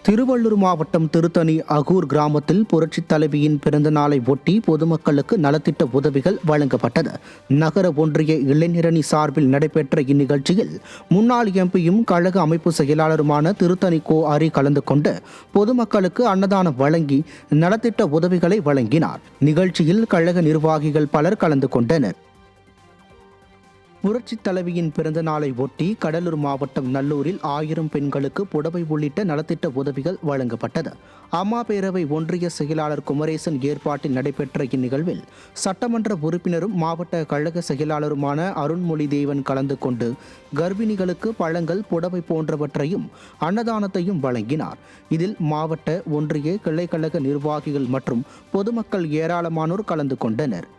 திருவள்ளூர் மாவட்டம் திருத்தணி அகூர் கிராமத்தில் புரட்சித் தலைவியின் பிறந்த நாளை ஒட்டி பொதுமக்களுக்கு நலத்திட்ட உதவிகள் வழங்கப்பட்டது. நகர ஒன்றிய இளைஞரணி சார்பில் நடைபெற்ற இந்நிகழ்ச்சியில் முன்னாள் எம்பியும் கழக அமைப்பு செயலாளருமான திருத்தணி கோ அரி கலந்து கொண்டு பொதுமக்களுக்கு அன்னதானம் வழங்கி நலத்திட்ட உதவிகளை வழங்கினார். நிகழ்ச்சியில் கழக நிர்வாகிகள் பலர் கலந்து கொண்டனர். புரட்சித் தலைவியின் பிறந்த நாளை ஒட்டி கடலூர் மாவட்டம் நல்லூரில் 1000 பெண்களுக்கு புடவை உள்ளிட்ட நலத்திட்ட உதவிகள் வழங்கப்பட்டது. அம்மா பேரவை ஒன்றிய செயலாளர் குமரேசன் ஏற்பாட்டில் நடைபெற்ற இந்நிகழ்வில் சட்டமன்ற உறுப்பினரும் மாவட்ட கழக செயலாளருமான அருண்மொழி தேவன் கலந்து கொண்டு கர்ப்பிணிகளுக்கு பழங்கள், புடவை போன்றவற்றையும் அன்னதானத்தையும் வழங்கினார். இதில் மாவட்ட ஒன்றிய கிளை கழக நிர்வாகிகள் மற்றும் பொதுமக்கள் ஏராளமானோர் கலந்து கொண்டனர்.